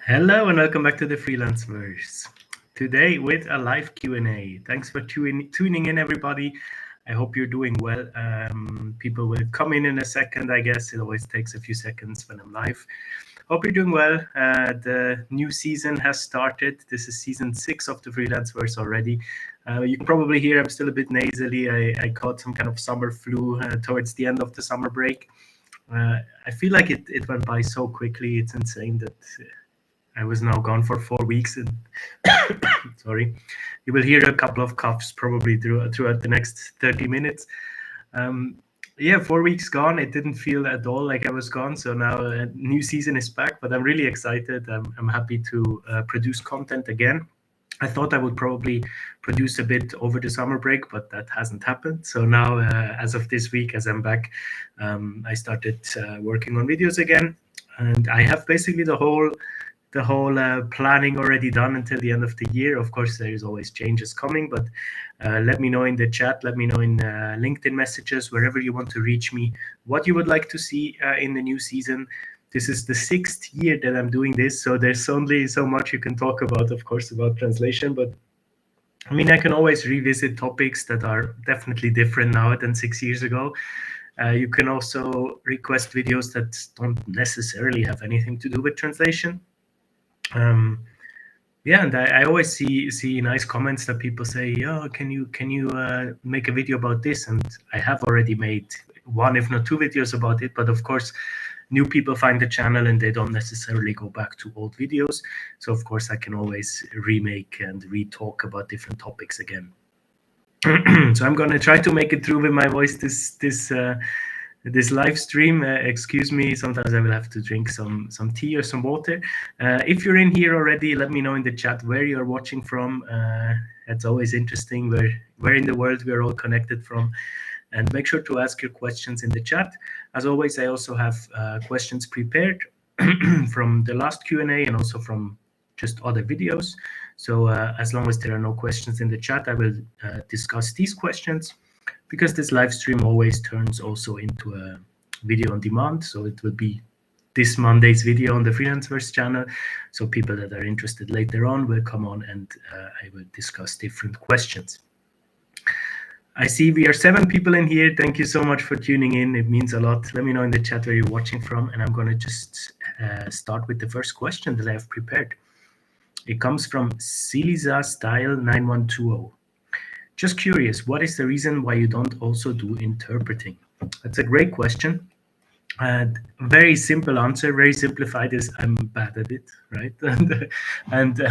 Hello and welcome back to the Freelanceverse. Today with a live Q&A. Thanks for tuning in, everybody. I hope you're doing well. People will come in a second, I guess. It always takes a few seconds when I'm live. Hope you're doing well. The new season has started. This is season 6 of the Freelanceverse already. You can probably hear I'm still a bit nasally. I caught some kind of summer flu towards the end of the summer break. I feel like it went by so quickly. It's insane that I was now gone for 4 weeks, and sorry, you will hear a couple of coughs probably throughout the next 30 minutes. Yeah, 4 weeks gone. It didn't feel at all like I was gone. So now a new season is back, but I'm really excited. I'm happy to produce content again. I thought I would probably produce a bit over the summer break, but that hasn't happened. So now, as of this week, as I'm back, I started working on videos again, and I have basically the whole planning already done until the end of the year. Of course, there is always changes coming, but let me know in the chat, let me know in LinkedIn messages, wherever you want to reach me, what you would like to see in the new season. This is the 6th year that I'm doing this, so there's only so much you can talk about, of course, about translation, but I mean, I can always revisit topics that are definitely different now than 6 years ago. You can also request videos that don't necessarily have anything to do with translation. Yeah, and I always see nice comments that people say, "Oh, can you make a video about this?" And I have already made one, if not two, videos about it. But of course, new people find the channel and they don't necessarily go back to old videos. So of course, I can always remake and re-talk about different topics again. So I'm gonna try to make it through with my voice this live stream. Excuse me, sometimes I will have to drink some tea or some water. If you're in here already, let me know in the chat where you're watching from. It's always interesting where in the world we're all connected from. And make sure to ask your questions in the chat. As always, I also have questions prepared from the last Q&A and also from just other videos. So as long as there are no questions in the chat, I will discuss these questions, because this live stream always turns also into a video on demand. So it will be this Monday's video on the Freelanceverse channel. So people that are interested later on will come on and I will discuss different questions. I see we are 7 people in here. Thank you so much for tuning in. It means a lot. Let me know in the chat where you're watching from. And I'm going to just start with the first question that I have prepared. It comes from Siliza Style 9120. Just curious, what is the reason why you don't also do interpreting? That's a great question. Very simple answer, very simplified, is I'm bad at it, right? And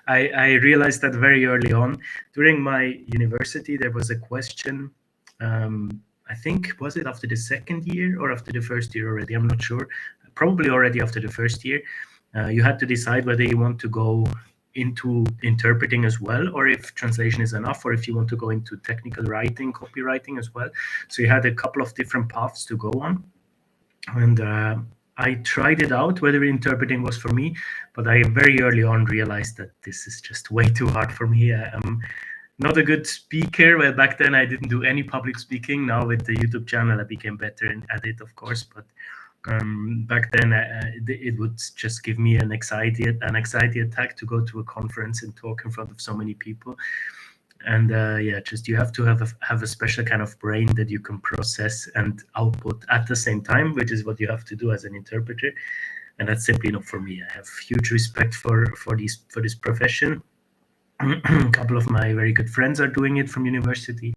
I realized that very early on. During my university, there was a question, I think, was it after the 2nd year or after the 1st year already? I'm not sure. Probably already after the 1st year. You had to decide whether you want to go into interpreting as well, or if translation is enough, or if you want to go into technical writing, copywriting as well. So you had a couple of different paths to go on. And I tried it out, whether interpreting was for me, but I very early on realized that this is just way too hard for me. I'm not a good speaker. Well, back then I didn't do any public speaking. Now with the YouTube channel, I became better at it, of course. But back then it would just give me an anxiety attack to go to a conference and talk in front of so many people. And yeah, just you have to have a special kind of brain that you can process and output at the same time, which is what you have to do as an interpreter. And that's simply not for me. I have huge respect for this profession. A couple of my very good friends are doing it from university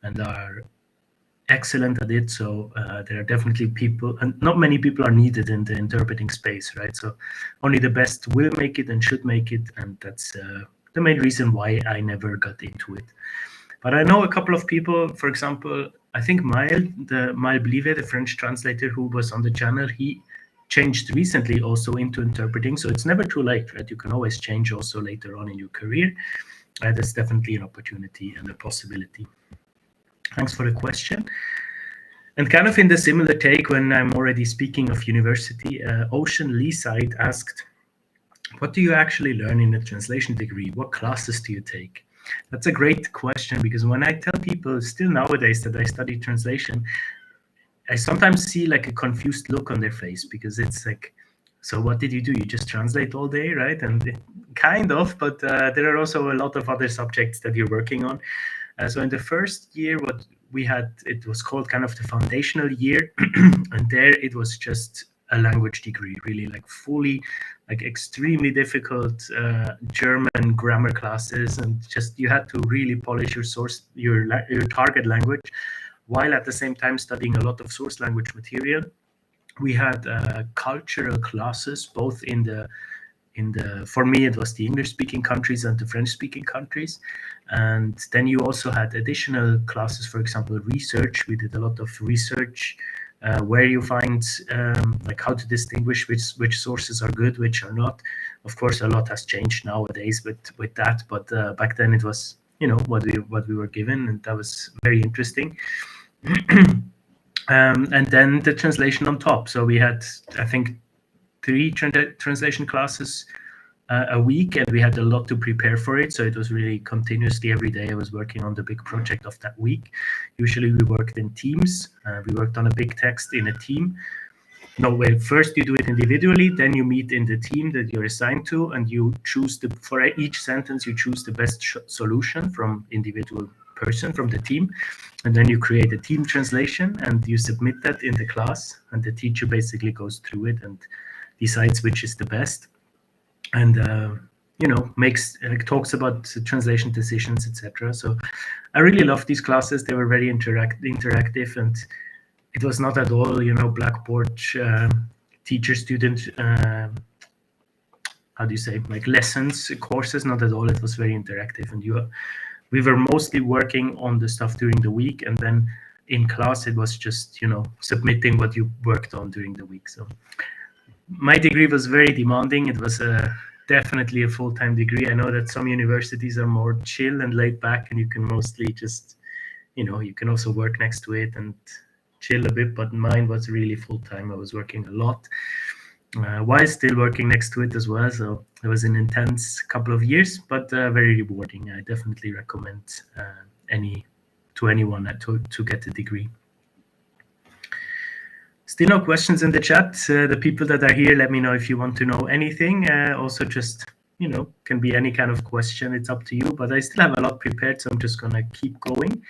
and are excellent at it. So there are definitely people, and not many people are needed in the interpreting space, right? So only the best will make it and should make it, and that's the main reason why I never got into it. But I know a couple of people, for example, I think Maël Blivet, the French translator who was on the channel, he changed recently also into interpreting. So it's never too late, right? You can always change also later on in your career. That's definitely an opportunity and a possibility. Thanks for the question. And kind of in the similar take, when I'm already speaking of university, Ocean Leeside asked, what do you actually learn in a translation degree? What classes do you take? That's a great question, because when I tell people still nowadays that I study translation, I sometimes see like a confused look on their face, because it's like, So what did you do? You just translate all day, right? And kind of, but there are also a lot of other subjects that you're working on. So in the first year, what we had, it was called kind of the foundational year, and there it was just a language degree, really, like fully, like extremely difficult German grammar classes, and just you had to really polish your target language, while at the same time studying a lot of source language material. We had cultural classes both in the for me it was the English speaking countries and the French speaking countries, and then you also had additional classes, for example research. We did a lot of research where you find like how to distinguish which sources are good, which are not. Of course a lot has changed nowadays with that, but back then it was, you know, what we were given, and that was very interesting. And then the translation on top. So we had, I think, 3 translation classes a week, and we had a lot to prepare for it. So it was really continuously every day I was working on the big project of that week. Usually we worked in teams. We worked on a big text in a team. No, well, first you do it individually, then you meet in the team that you're assigned to, and you choose for each sentence, you choose the best solution from individual person from the team. And then you create a team translation and you submit that in the class, and the teacher basically goes through it and decides which is the best, and you know, talks about translation decisions, etc. So I really love these classes. They were very interactive, and it was not at all, you know, blackboard teacher student how do you say, like lessons courses. Not at all. It was very interactive, and we were mostly working on the stuff during the week, and then in class it was just, you know, submitting what you worked on during the week. So my degree was very demanding. It was definitely a full-time degree. I know that some universities are more chill and laid back, and you can mostly just, you know, you can also work next to it and chill a bit, but mine was really full-time. I was working a lot while still working next to it as well. So it was an intense couple of years, but very rewarding. I definitely recommend anyone to get a degree. Still no questions in the chat. The people that are here, let me know if you want to know anything. Also just, you know, can be any kind of question. It's up to you, but I still have a lot prepared, so I'm just gonna keep going.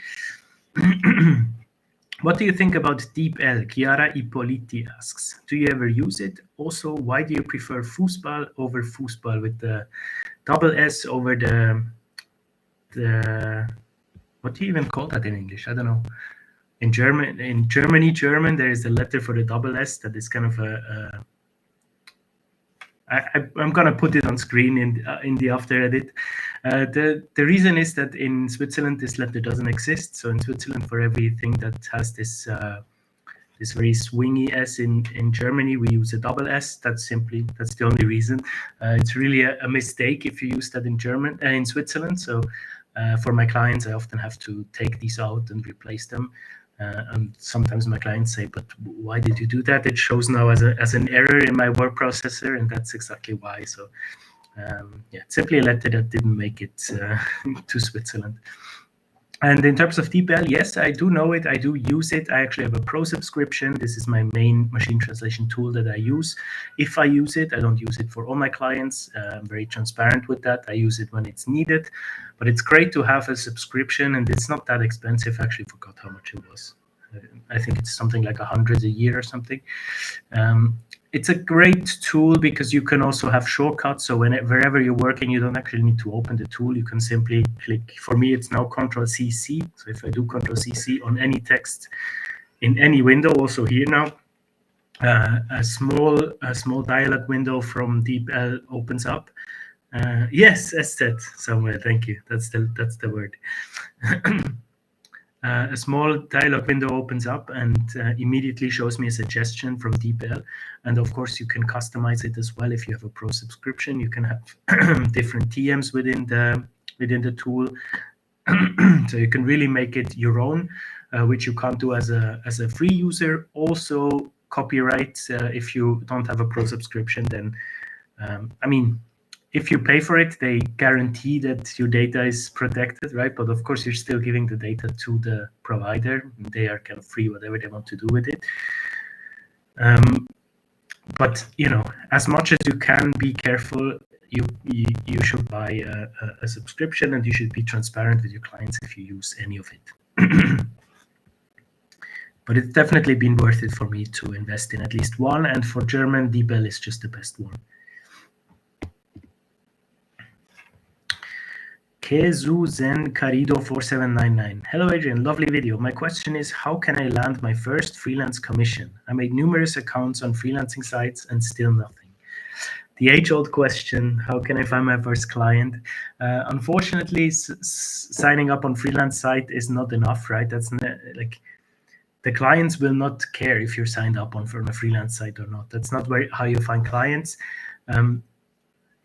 What do you think about DeepL? Chiara Ippoliti asks. Do you ever use it? Also, why do you prefer Fußball over Fußball with the double S over the what do you even call that in English? I don't know. In Germany, there is a letter for the double S that is kind of I'm gonna put it on screen in the after edit. The reason is that in Switzerland this letter doesn't exist. So in Switzerland, for everything that has this this very swingy S in Germany, we use a double S. That's the only reason. It's really a mistake if you use that in Switzerland. So for my clients, I often have to take these out and replace them. And sometimes my clients say, but why did you do that? It shows now as an error in my word processor, and that's exactly why. So yeah, it's simply a letter that didn't make it to Switzerland. And in terms of DeepL, yes, I do know it. I do use it. I actually have a pro subscription. This is my main machine translation tool that I use. If I use it, I don't use it for all my clients. I'm very transparent with that. I use it when it's needed. But it's great to have a subscription, and it's not that expensive. I actually forgot how much it was. I think it's something like 100 a year or something. It's a great tool because you can also have shortcuts. So wherever you're working, you don't actually need to open the tool. You can simply click. For me, it's now Ctrl+CC. So if I do Ctrl+CC on any text in any window, also here now, a small dialog window from DeepL opens up. Yes, Estet, somewhere. Thank you. That's the word. A small dialog window opens up and immediately shows me a suggestion from DeepL. And of course, you can customize it as well. If you have a pro subscription, you can have different TMs within the tool. So you can really make it your own, which you can't do as a free user. Also, copyright. If you don't have a pro subscription, then I mean, if you pay for it, they guarantee that your data is protected, right? But of course, you're still giving the data to the provider. They are kind of free, whatever they want to do with it. But you know, as much as you can, be careful. You should buy a subscription, and you should be transparent with your clients if you use any of it. But it's definitely been worth it for me to invest in at least one, and for German, DeepL is just the best one. Kezu Zen Carido 4799. Hello Adrian, lovely video. My question is, how can I land my first freelance commission? I made numerous accounts on freelancing sites and still nothing. The age-old question, how can I find my first client? Unfortunately, signing up on freelance site is not enough, right? That's like, the clients will not care if you're signed up on a freelance site or not. That's not how you find clients.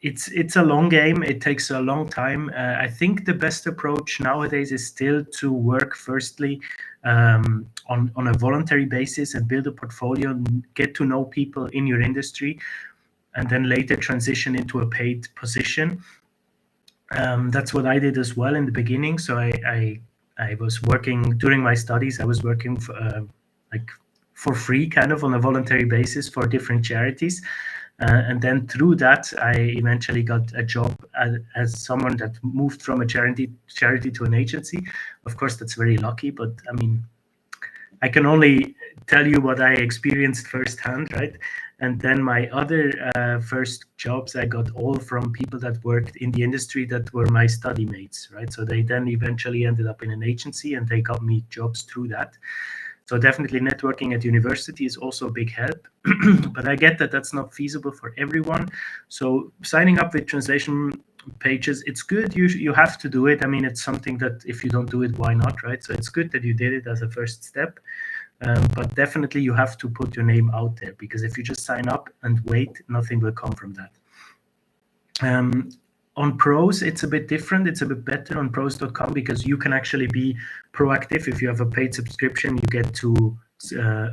It's a long game. It takes a long time. I think the best approach nowadays is still to work firstly on a voluntary basis and build a portfolio, and get to know people in your industry, and then later transition into a paid position. That's what I did as well in the beginning. So I was working during my studies. I was working for free, kind of on a voluntary basis for different charities. And then through that, I eventually got a job as someone that moved from a charity to an agency. Of course, that's very lucky, but I mean, I can only tell you what I experienced firsthand, right? And then my other first jobs, I got all from people that worked in the industry that were my study mates, right? So they then eventually ended up in an agency, and they got me jobs through that. So definitely networking at university is also a big help, but I get that that's not feasible for everyone. So signing up with translation pages, it's good. You have to do it. I mean, it's something that if you don't do it, why not, right? So it's good that you did it as a first step, but definitely you have to put your name out there, because if you just sign up and wait, nothing will come from that. On Pros, it's a bit different. It's a bit better on Probst.com, because you can actually be proactive. If you have a paid subscription, you get to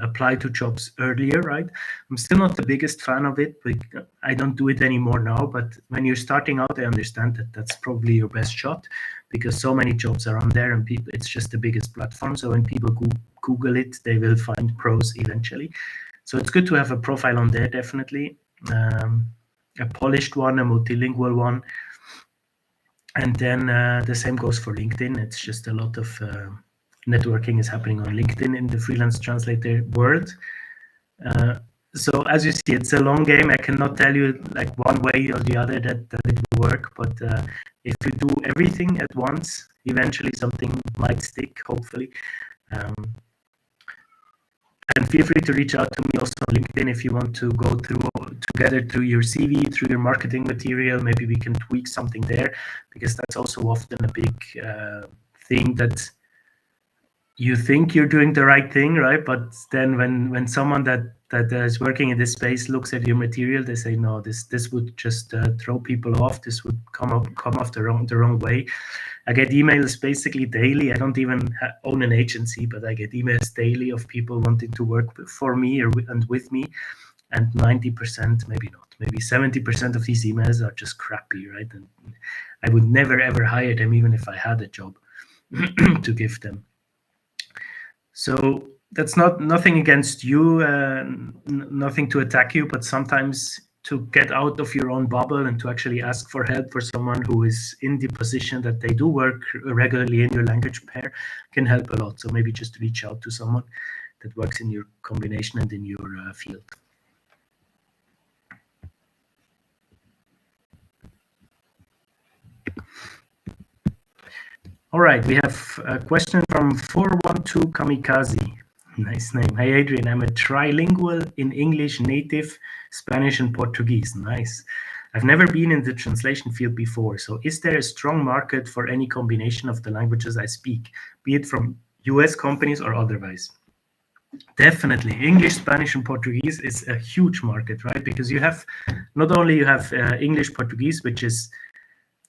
apply to jobs earlier, right? I'm still not the biggest fan of it, but I don't do it anymore now. But when you're starting out, I understand that that's probably your best shot, because so many jobs are on there, and people, it's just the biggest platform. So when people Google it, they will find Pros eventually. So it's good to have a profile on there, definitely. A polished one, a multilingual one. And then the same goes for LinkedIn. It's just a lot of networking is happening on LinkedIn in the freelance translator world. So as you see, it's a long game. I cannot tell you like one way or the other that it will work. But if you do everything at once, eventually something might stick, hopefully. And feel free to reach out to me also on LinkedIn if you want to go through your CV, through your marketing material. Maybe we can tweak something there, because that's also often a big thing, that you think you're doing the right thing, right? But then when someone that is working in this space looks at your material, they say, no, this would just throw people off. This would come off the wrong way. I get emails basically daily. I don't even own an agency, but I get emails daily of people wanting to work for me and with me. And 90%, maybe not, maybe 70% of these emails are just crappy, right? And I would never, ever hire them, even if I had a job to give them. So that's nothing against you, nothing to attack you, but sometimes to get out of your own bubble and to actually ask for help for someone who is in the position that they do work regularly in your language pair can help a lot. So maybe just reach out to someone that works in your combination and in your field. All right, we have a question from 412 Kamikaze. Nice name. Hi, Adrian. I'm a trilingual in English, native, Spanish, and Portuguese. Nice. I've never been in the translation field before. So is there a strong market for any combination of the languages I speak, be it from US companies or otherwise? Definitely. English, Spanish, and Portuguese is a huge market, right? Because you have, not only you have English, Portuguese, which is,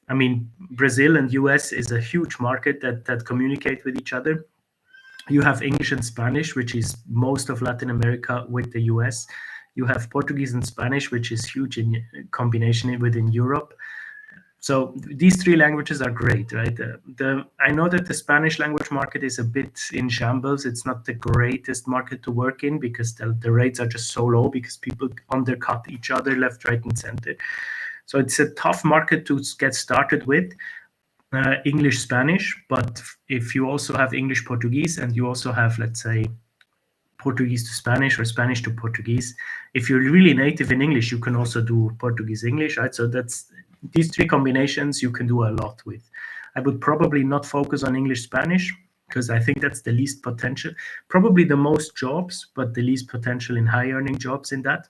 I mean, Brazil and US is a huge market that communicate with each other. You have English and Spanish, which is most of Latin America with the US. You have Portuguese and Spanish, which is huge in combination within Europe. So these three languages are great, right? I know that the Spanish language market is a bit in shambles. It's not the greatest market to work in because the rates are just so low because people undercut each other left, right, and center. So it's a tough market to get started with. English, Spanish, but if you also have English, Portuguese, and you also have, let's say, Portuguese to Spanish or Spanish to Portuguese, if you're really native in English, you can also do Portuguese English, right? So that's these three combinations you can do a lot with. I would probably not focus on English, Spanish, because I think that's the least potential, probably the most jobs, but the least potential in high earning jobs in that.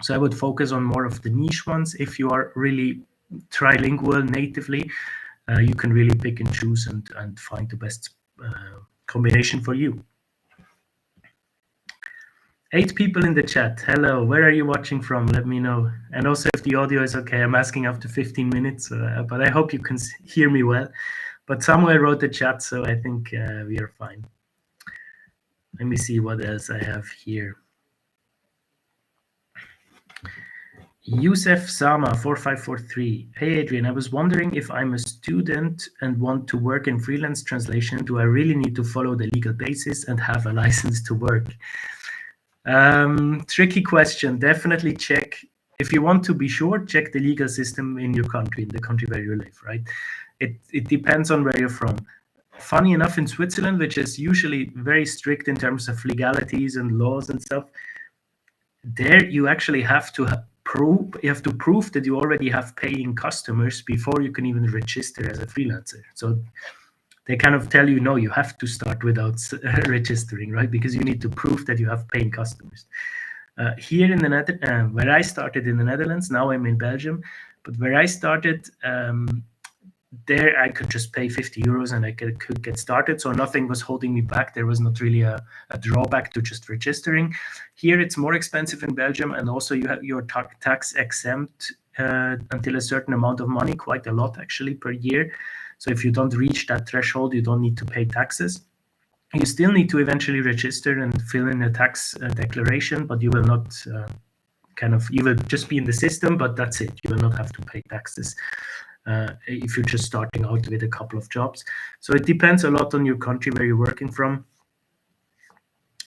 So I would focus on more of the niche ones. If you are really trilingual natively, you can really pick and choose and find the best combination for you. 8 people in the chat. Hello, where are you watching from? Let me know. And also if the audio is okay. I'm asking after 15 minutes, but I hope you can hear me well. But Samuel wrote the chat, so I think we are fine. Let me see what else I have here. Youssef Sama 4543. Hey Adrian, I was wondering if I'm a student and want to work in freelance translation, do I really need to follow the legal basis and have a license to work? Tricky question. Definitely check. If you want to be sure, check the legal system in your country, in the country where you live, right? It depends on where you're from. Funny enough, in Switzerland, which is usually very strict in terms of legalities and laws and stuff, there you actually have to prove that you already have paying customers before you can even register as a freelancer. So they kind of tell you, no, you have to start without registering, right? Because you need to prove that you have paying customers. Here in the where I started in the Netherlands, now I'm in Belgium, but where I started, there I could just pay 50 euros and I could get started. So nothing was holding me back. There was not really a drawback to just registering. Here it's more expensive in Belgium, and also you have your tax exempt until a certain amount of money, quite a lot actually per year. So if you don't reach that threshold, you don't need to pay taxes. You still need to eventually register and fill in a tax declaration, but you will not you will just be in the system, but that's it. You will not have to pay taxes if you're just starting out with a couple of jobs. So it depends a lot on your country where you're working from.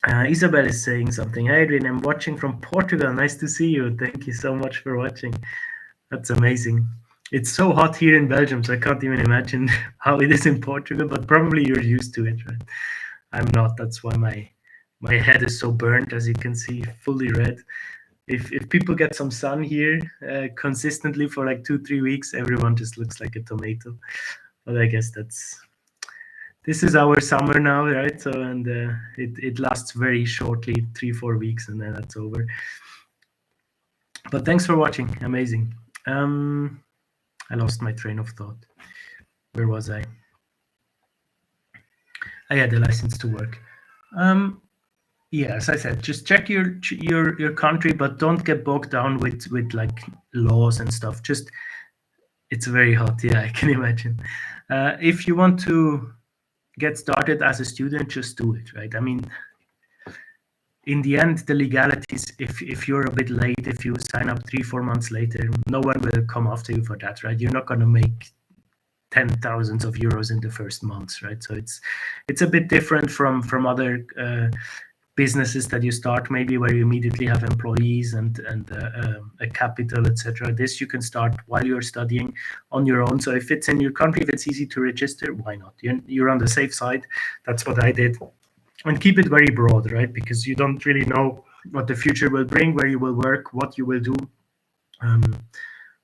Isabel is saying something. Hey, Adrian, I'm watching from Portugal. Nice to see you. Thank you so much for watching. That's amazing. It's so hot here in Belgium, so I can't even imagine how it is in Portugal, but probably you're used to it, right? I'm not. That's why my head is so burnt, as you can see, fully red. If people get some sun here consistently for like 2-3 weeks, everyone just looks like a tomato. But I guess this is our summer now, right? So and it lasts very shortly, 3-4 weeks, and then that's over. But thanks for watching. Amazing. I lost my train of thought. Where was I? I had the license to work. Yeah, as I said, just check your country, but don't get bogged down with like laws and stuff. Just it's very hot. Yeah, I can imagine. If you want to get started as a student, just do it, right? I mean, in the end, the legalities, if you're a bit late, if you sign up 3-4 months later, no one will come after you for that, right? You're not going to make 10,000s of euros in the first months, right? So it's a bit different from other businesses that you start maybe where you immediately have employees and a capital, etc. This you can start while you're studying on your own. So if it's in your country, if it's easy to register, why not? You're on the safe side. That's what I did. And keep it very broad, right? Because you don't really know what the future will bring, where you will work, what you will do.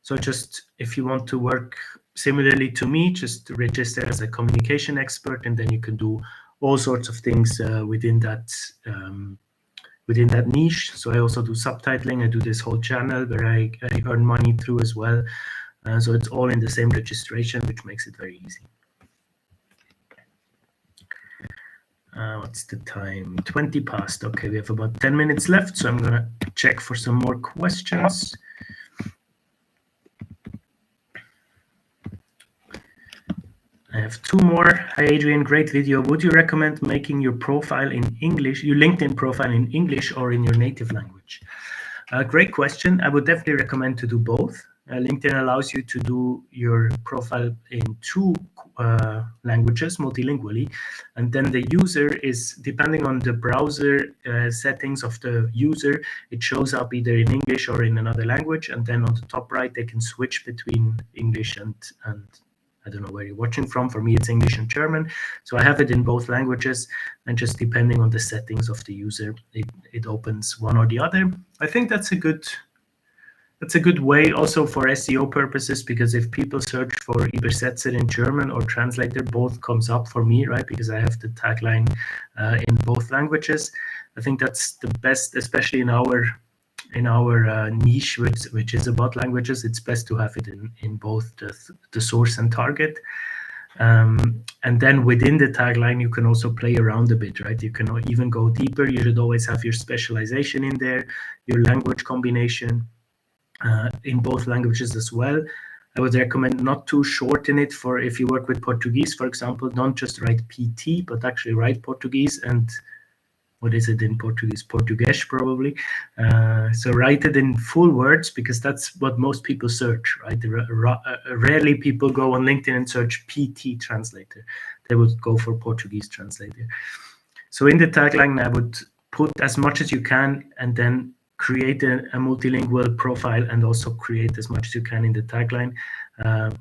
So just if you want to work similarly to me, just register as a communication expert, and then you can do all sorts of things within that niche. So I also do subtitling. I do this whole channel where I earn money through as well. So it's all in the same registration, which makes it very easy. What's the time? 20 past. Okay, we have about 10 minutes left, so I'm going to check for some more questions. I have 2 more. Hi, Adrian. Great video. Would you recommend making your profile in English, your LinkedIn profile in English or in your native language? Great question. I would definitely recommend to do both. LinkedIn allows you to do your profile in two languages, multilingually, and then the user is, depending on the browser settings of the user, it shows up either in English or in another language, and then on the top right they can switch between English and I don't know where you're watching from. For me, it's English and German. So I have it in both languages, and just depending on the settings of the user, it opens one or the other. I think that's a good way also for SEO purposes, because if people search for Übersetzer in German or Translator, both comes up for me, right? Because I have the tagline in both languages. I think that's the best, especially in our niche, which is about languages. It's best to have it in both the source and target. And then within the tagline, you can also play around a bit, right? You can even go deeper. You should always have your specialization in there, your language combination in both languages as well. I would recommend not to shorten it. For if you work with Portuguese, for example, don't just write PT, but actually write Portuguese and what is it in Portuguese? Português, probably. So write it in full words, because that's what most people search, right? Rarely people go on LinkedIn and search PT translator. They would go for Portuguese translator. So in the tagline, I would put as much as you can, and then create a multilingual profile, and also create as much as you can in the tagline.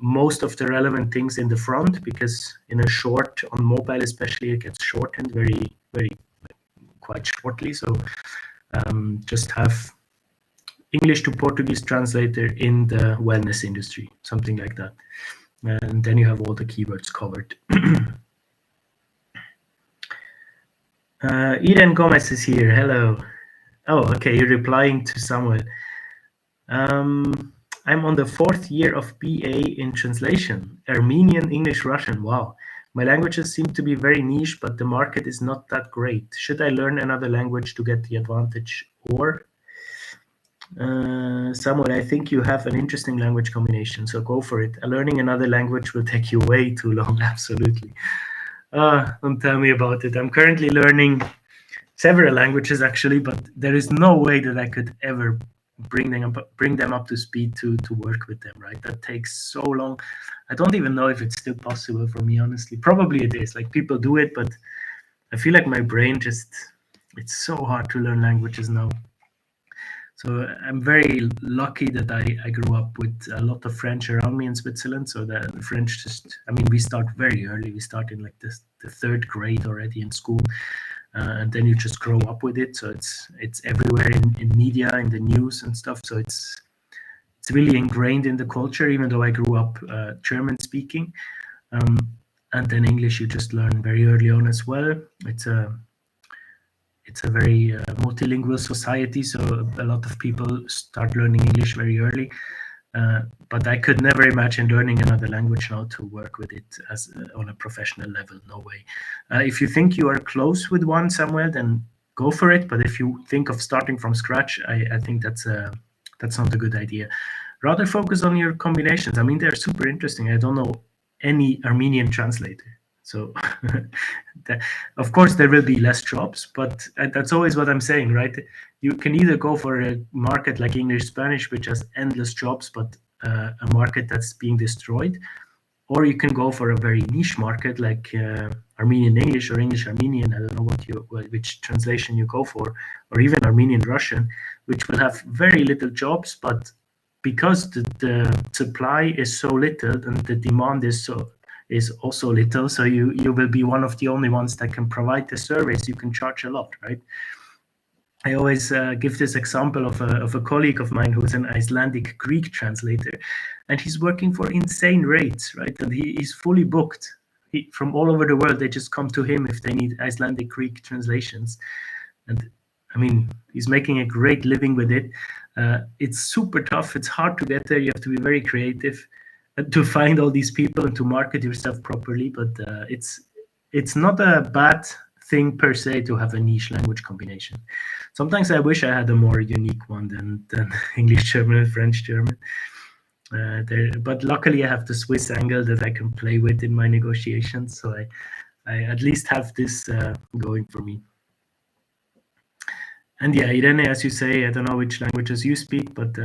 Most of the relevant things in the front, because in a short, on mobile especially, it gets shortened very, very quite shortly. So just have English to Portuguese translator in the wellness industry, something like that. And then you have all the keywords covered. Eden Gomez is here. Hello. Oh, okay. You're replying to Samuel. I'm on the 4th year of BA in translation, Armenian, English, Russian. Wow. My languages seem to be very niche, but the market is not that great. Should I learn another language to get the advantage? Or, Samuel, I think you have an interesting language combination, so go for it. Learning another language will take you way too long, absolutely. Don't tell me about it. I'm currently learning several languages, actually, but there is no way that I could ever bring them up to speed to work with them, right? That takes so long. I don't even know if it's still possible for me, honestly. Probably it is. Like, people do it, but I feel like my brain it's so hard to learn languages now. So I'm very lucky that I grew up with a lot of French around me in Switzerland. So that the French we start very early. We start in like the 3rd grade already in school. And then you just grow up with it. So it's everywhere in media, in the news and stuff. So it's really ingrained in the culture, even though I grew up German speaking. And then English you just learn very early on as well. It's a very multilingual society, so a lot of people start learning English very early. But I could never imagine learning another language now to work with it as on a professional level. No way. If you think you are close with one, Samuel, then go for it. But if you think of starting from scratch, I think that's not a good idea. Rather focus on your combinations. I mean, they're super interesting. I don't know any Armenian translator. So, of course, there will be less jobs, but that's always what I'm saying, right? You can either go for a market like English, Spanish, which has endless jobs, but a market that's being destroyed, or you can go for a very niche market like Armenian English or English Armenian. I don't know which translation you go for, or even Armenian Russian, which will have very little jobs, but because the supply is so little and the demand is also little, so you will be one of the only ones that can provide the service. You can charge a lot, right? I always give this example of a colleague of mine who's an Icelandic Greek translator, and he's working for insane rates, right? And he's fully booked. From all over the world, they just come to him if they need Icelandic Greek translations. And I mean, he's making a great living with it. It's super tough. It's hard to get there. You have to be very creative to find all these people and to market yourself properly. But it's not a bad thing per se to have a niche language combination. Sometimes I wish I had a more unique one than English German and French German. But luckily I have the Swiss angle that I can play with in my negotiations, so I at least have this going for me. And yeah, Irene, as you say, I don't know which languages you speak, but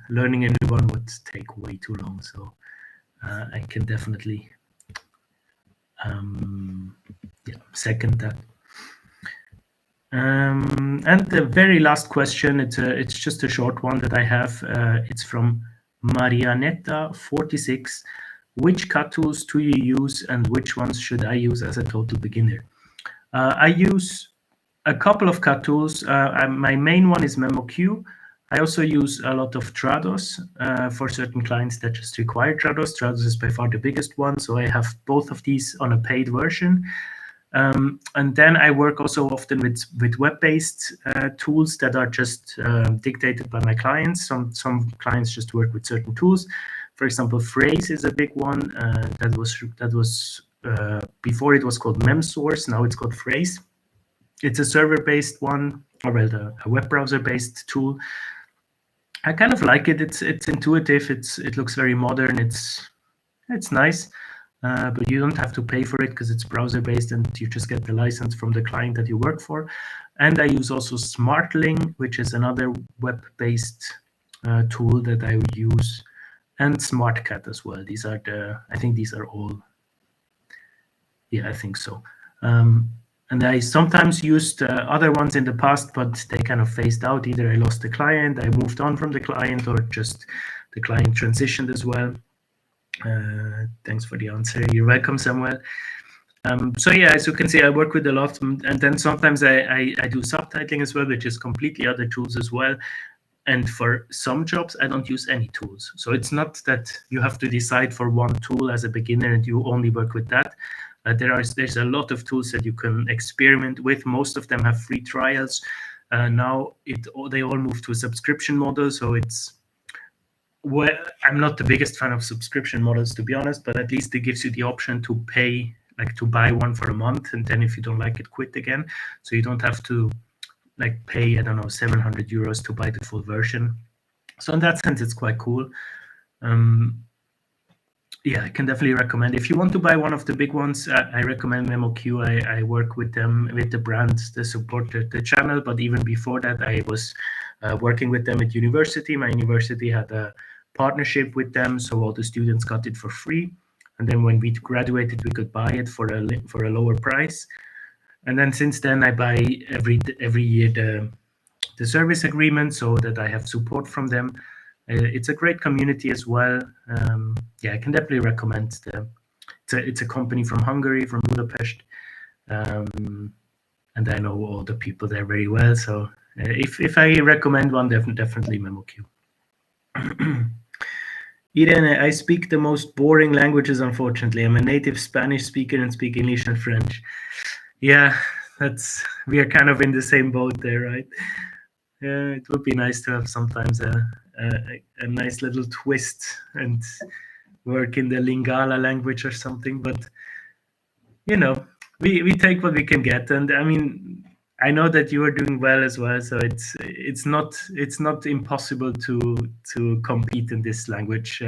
learning a new one would take way too long. So I can definitely second that. And the very last question, it's just a short one that I have. It's from Marianetta46. Which cut tools do you use, and which ones should I use as a total beginner? I use a couple of cut tools. My main one is MemoQ. I also use a lot of Trados for certain clients that just require Trados. Trados is by far the biggest one, so I have both of these on a paid version. And then I work also often with web-based tools that are just dictated by my clients. Some clients just work with certain tools. For example, Phrase is a big one. That was before it was called MemSource. Now it's called Phrase. It's a server-based one, or rather a web browser-based tool. I kind of like it. It's intuitive. It looks very modern. It's nice. But you don't have to pay for it because it's browser-based and you just get the license from the client that you work for. And I use also Smartling, which is another web-based tool that I would use, and SmartCat as well. I think these are all, yeah, I think so. And I sometimes used other ones in the past, but they kind of phased out. Either I lost the client, I moved on from the client, or just the client transitioned as well. Thanks for the answer. You're welcome, Samuel. So yeah, as you can see, I work with a lot, and then sometimes I do subtitling as well, which is completely other tools as well. And for some jobs, I don't use any tools. So it's not that you have to decide for one tool as a beginner and you only work with that. There's a lot of tools that you can experiment with. Most of them have free trials. Now they all move to a subscription model, so it's. Well, I'm not the biggest fan of subscription models, to be honest, but at least it gives you the option to pay, like to buy one for a month, and then if you don't like it, quit again. So you don't have to like pay, I don't know, 700 euros to buy the full version. So in that sense, it's quite cool. Yeah, I can definitely recommend. If you want to buy one of the big ones, I recommend MemoQ. I work with them, with the brands that support the channel, but even before that, I was working with them at university. My university had a partnership with them, so all the students got it for free. And then when we graduated, we could buy it for a lower price. And then since then, I buy every year the service agreement so that I have support from them. It's a great community as well. Yeah, I can definitely recommend it's a company from Hungary, from Budapest, and I know all the people there very well. So if I recommend one, definitely MemoQ. Irene, I speak the most boring languages, unfortunately. I'm a native Spanish speaker and speak English and French. Yeah, we are kind of in the same boat there, right? Yeah, it would be nice to have sometimes a nice little twist and work in the Lingala language or something, but you know, we take what we can get. And I mean, I know that you are doing well as well, so it's not impossible to compete in this language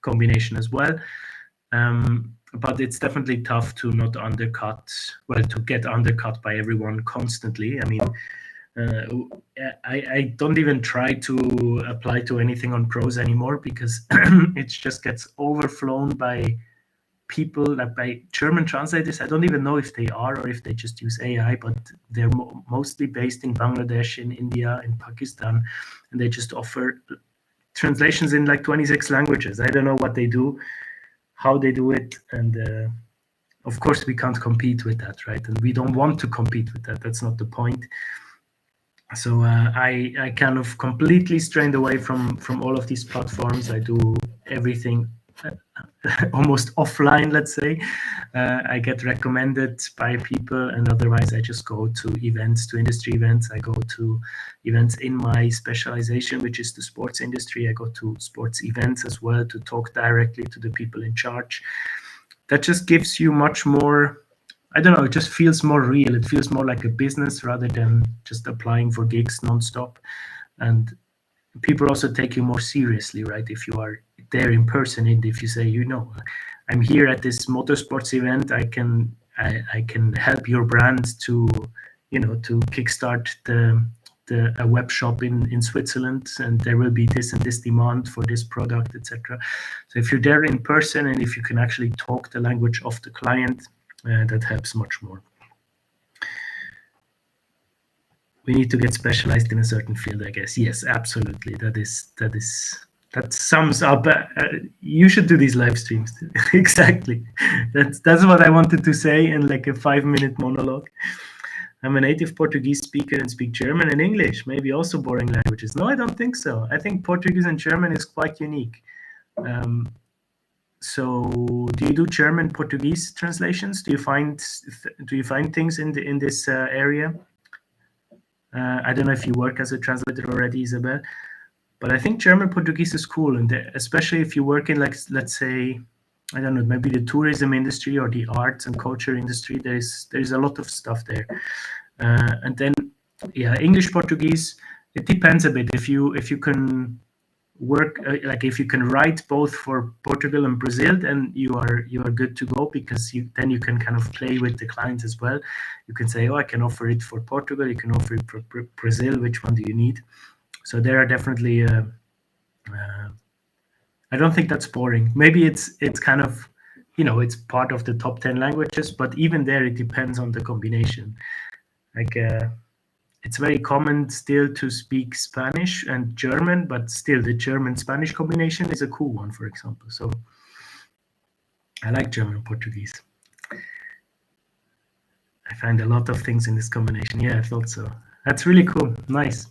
combination as well. But it's definitely tough to not to get undercut by everyone constantly. I mean, I don't even try to apply to anything on pros anymore because it just gets overflown by people, like by German translators. I don't even know if they are or if they just use AI, but they're mostly based in Bangladesh, in India, in Pakistan, and they just offer translations in like 26 languages. I don't know what they do, how they do it, and of course we can't compete with that, right? And we don't want to compete with that. That's not the point. So I kind of completely strained away from all of these platforms. I do everything almost offline, let's say. I get recommended by people, and otherwise I just go to events, to industry events. I go to events in my specialization, which is the sports industry. I go to sports events as well to talk directly to the people in charge. That just gives you much more, I don't know, it just feels more real. It feels more like a business rather than just applying for gigs nonstop. And people also take you more seriously, right? If you are there in person, and if you say, I'm here at this motorsports event, I can help your brand to kickstart a web shop in Switzerland, and there will be this and this demand for this product, etc. So if you're there in person and if you can actually talk the language of the client, that helps much more. We need to get specialized in a certain field, I guess. Yes, absolutely. That sums up. You should do these live streams. Exactly. That's what I wanted to say in like a 5-minute monologue. I'm a native Portuguese speaker and speak German and English, maybe also boring languages. No, I don't think so. I think Portuguese and German is quite unique. So do you do German Portuguese translations? Do you find things in this area? I don't know if you work as a translator already, Isabel, but I think German Portuguese is cool, and especially if you work in, like, let's say, I don't know, maybe the tourism industry or the arts and culture industry. There's a lot of stuff there, and then yeah, English Portuguese. It depends a bit if you can work like if you can write both for Portugal and Brazil, then you are good to go, because then you can kind of play with the clients as well. You can say, oh, I can offer it for Portugal, you can offer it for Brazil, which one do you need? So there are definitely I don't think that's boring. Maybe it's kind of, it's part of the top 10 languages, but even there it depends on the combination. Like it's very common still to speak Spanish and German, but still the German-Spanish combination is a cool one, for example. So I like German and Portuguese. I find a lot of things in this combination. Yeah, I thought so. That's really cool. Nice.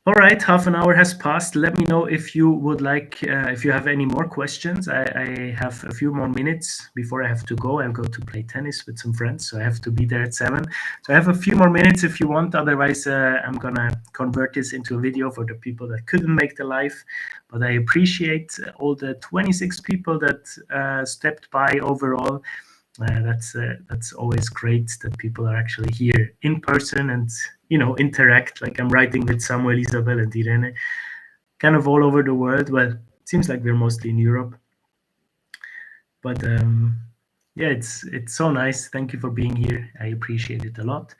All right, half an hour has passed. Let me know if you would like, if you have any more questions. I have a few more minutes before I have to go. I'll go to play tennis with some friends, so I have to be there at 7. So I have a few more minutes if you want. Otherwise, I'm gonna convert this into a video for the people that couldn't make the live. But I appreciate all the 26 people that stepped by overall. That's always great that people are actually here in person and interact. Like I'm writing with Samuel, Isabel, and Irene, kind of all over the world. Well, it seems like we're mostly in Europe, but yeah, it's so nice. Thank you for being here. I appreciate it a lot.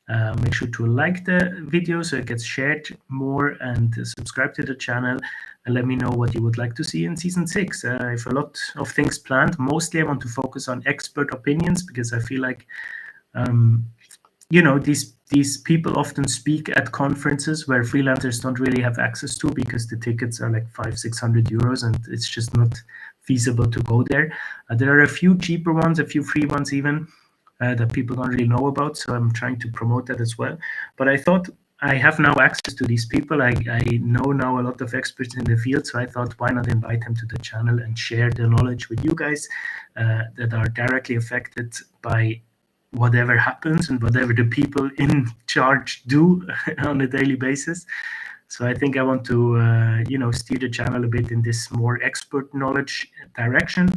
Make sure to like the video so it gets shared more, and subscribe to the channel, and let me know what you would like to see in season 6. I have a lot of things planned. Mostly I want to focus on expert opinions, because I feel like these people often speak at conferences where freelancers don't really have access to, because the tickets are like 500-600 euros, and it's just not feasible to go there. There are a few cheaper ones, a few free ones even, that people don't really know about, so I'm trying to promote that as well. But I thought, I have now access to these people. I know now a lot of experts in the field, so I thought, why not invite them to the channel and share the knowledge with you guys that are directly affected by whatever happens and whatever the people in charge do on a daily basis. So I think I want to steer the channel a bit in this more expert knowledge direction.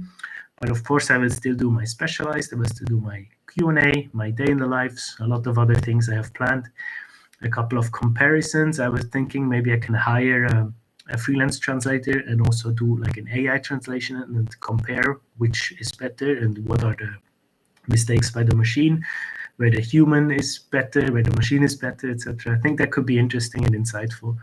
But of course, I will still do my specialized, I will still do my Q&A, my day in the lives, a lot of other things I have planned, a couple of comparisons. I was thinking maybe I can hire a freelance translator and also do like an AI translation and compare which is better and what are the mistakes by the machine, where the human is better, where the machine is better, etc. I think that could be interesting and insightful.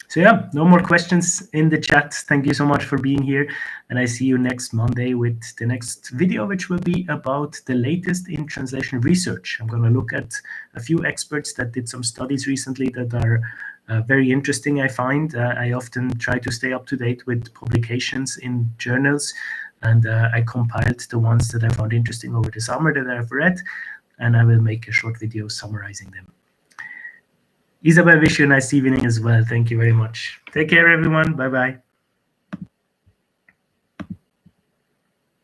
So yeah, no more questions in the chat. Thank you so much for being here, and I see you next Monday with the next video, which will be about the latest in translation research. I'm going to look at a few experts that did some studies recently that are very interesting, I find. I often try to stay up to date with publications in journals, and I compiled the ones that I found interesting over the summer that I've read, and I will make a short video summarizing them. Isabel, wish you a nice evening as well. Thank you very much. Take care, everyone. Bye-bye.